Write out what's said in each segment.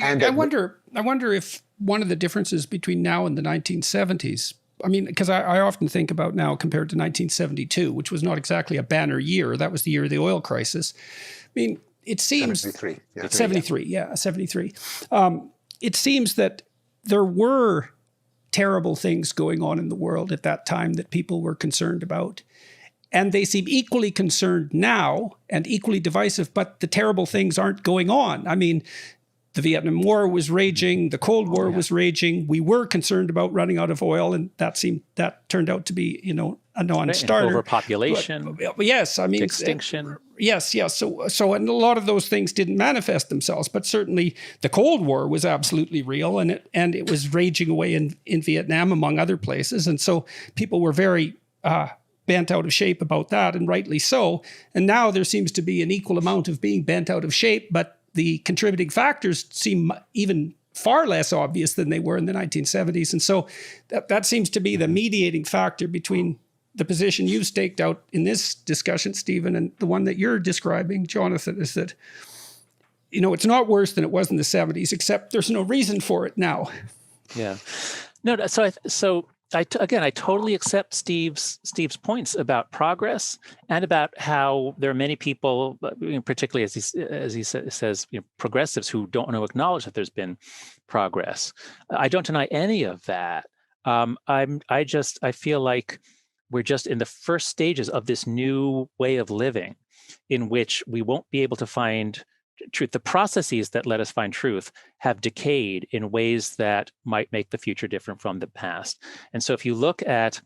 Actually, I wonder if one of the differences between now and the 1970s, I mean, because I often think about now compared to 1972, which was not exactly a banner year. That was the year of the oil crisis. I mean, it seems 73. Yeah. 73. It seems that there were terrible things going on in the world at that time that people were concerned about. And they seem equally concerned now and equally divisive, but the terrible things aren't going on. I mean, the Vietnam War was raging, the Cold War was raging. We were concerned about running out of oil, and that turned out to be, a non-starter. Overpopulation. Yes, I mean extinction. Yes. So and a lot of those things didn't manifest themselves, but certainly the Cold War was absolutely real, and it was raging away in Vietnam, among other places, and so people were very bent out of shape about that, and rightly so. And now there seems to be an equal amount of being bent out of shape, but the contributing factors seem even far less obvious than they were in the 1970s. And so that seems to be the mediating factor between the position you've staked out in this discussion, Stephen, and the one that you're describing, Jonathan, is that, it's not worse than it was in the 70s, except there's no reason for it now. Yeah. No, I totally accept Steve's points about progress and about how there are many people, particularly as he says, progressives who don't want to acknowledge that there's been progress. I don't deny any of that. I feel like we're just in the first stages of this new way of living, in which we won't be able to find truth. The processes that let us find truth have decayed in ways that might make the future different from the past. And so if you look at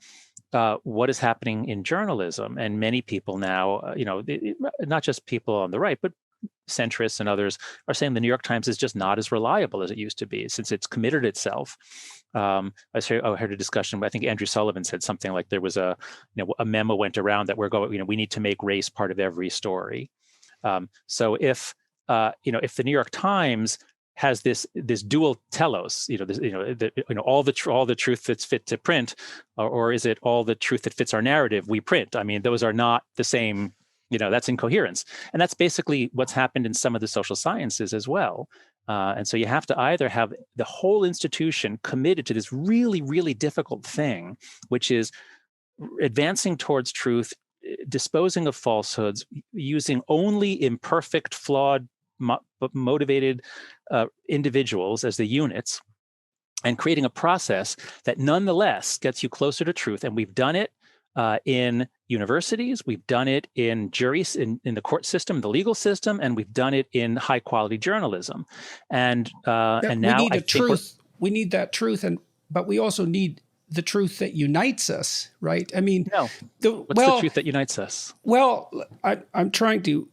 what is happening in journalism, and many people now, not just people on the right, but centrists and others are saying the New York Times is just not as reliable as it used to be, since it's committed itself. I heard a discussion, I think Andrew Sullivan said something like there was a memo went around that we need to make race part of every story. So if the New York Times has this dual telos, all the truth that's fit to print, or is it all the truth that fits our narrative we print? I mean, those are not the same. That's incoherence, and that's basically what's happened in some of the social sciences as well. And so you have to either have the whole institution committed to this really, really difficult thing, which is advancing towards truth, disposing of falsehoods, using only imperfect, flawed, motivated individuals as the units, and creating a process that nonetheless gets you closer to truth. And we've done it in universities, we've done it in juries, in the court system, the legal system, and we've done it in high quality journalism. And now we need that truth, but we also need the truth that unites us, right? I mean, what's the truth that unites us? Well, I'm trying to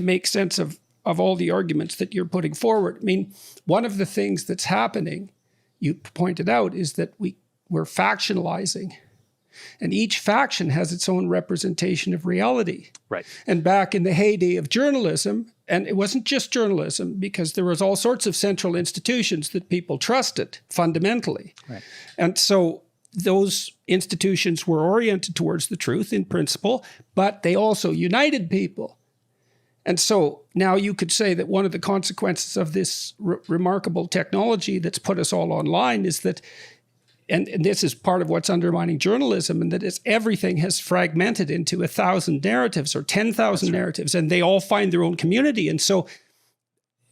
make sense of all the arguments that you're putting forward. I mean, one of the things that's happening, you pointed out, is that we're factionalizing. And each faction has its own representation of reality. Right. And back in the heyday of journalism, and it wasn't just journalism, because there was all sorts of central institutions that people trusted fundamentally. Right. And so those institutions were oriented towards the truth in principle, but they also united people. And so now you could say that one of the consequences of this remarkable technology that's put us all online is that, and this is part of what's undermining journalism, and that is everything has fragmented into 1,000 narratives or 10,000 narratives, and they all find their own community. And so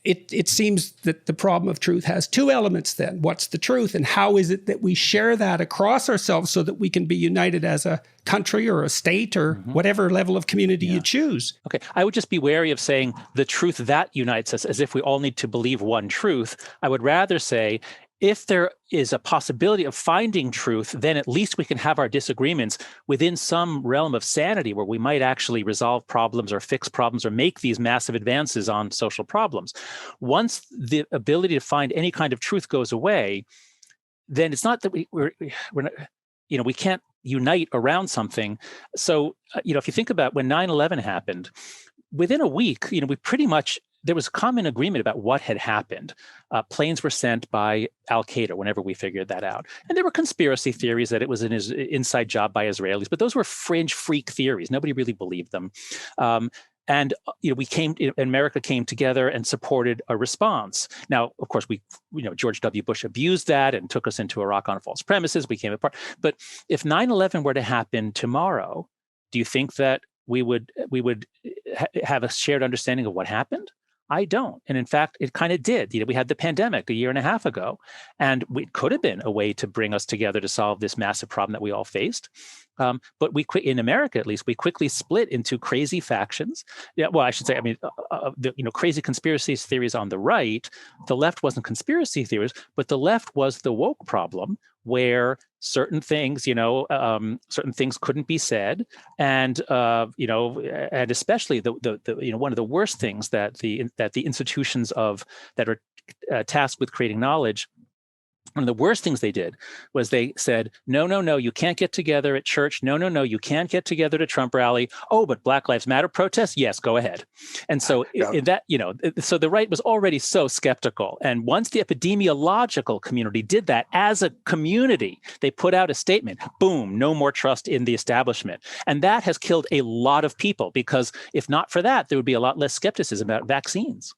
it seems that the problem of truth has two elements then. What's the truth, and how is it that we share that across ourselves so that we can be united as a country or a state or whatever level of community you choose? Okay, I would just be wary of saying the truth that unites us as if we all need to believe one truth. I would rather say, if there is a possibility of finding truth, then at least we can have our disagreements within some realm of sanity where we might actually resolve problems or fix problems or make these massive advances on social problems. Once the ability to find any kind of truth goes away, then it's not that we're not, we can't unite around something. So, if you think about when 9/11 happened, within a week, we pretty much, there was common agreement about what had happened. Planes were sent by al-Qaeda whenever we figured that out. And there were conspiracy theories that it was an inside job by Israelis, but those were fringe freak theories. Nobody really believed them. And America came together and supported a response. Now, of course, George W. Bush abused that and took us into Iraq on false premises. We came apart. But if 9/11 were to happen tomorrow, do you think that we would have a shared understanding of what happened? I don't. And in fact, it kind of did. We had the pandemic a year and a half ago, and it could have been a way to bring us together to solve this massive problem that we all faced. But in America, at least, we quickly split into crazy factions. Yeah, well, I should say, crazy conspiracy theories on the right. The left wasn't conspiracy theories, but the left was the woke problem, where certain things, certain things couldn't be said, and and especially one of the worst things that the institutions that are tasked with creating knowledge. One of the worst things they did was they said, no, you can't get together at church. No, you can't get together to Trump rally. Oh, but Black Lives Matter protests? Yes, go ahead. And so so the right was already so skeptical. And once the epidemiological community did that as a community, they put out a statement, boom, no more trust in the establishment. And that has killed a lot of people, because if not for that, there would be a lot less skepticism about vaccines.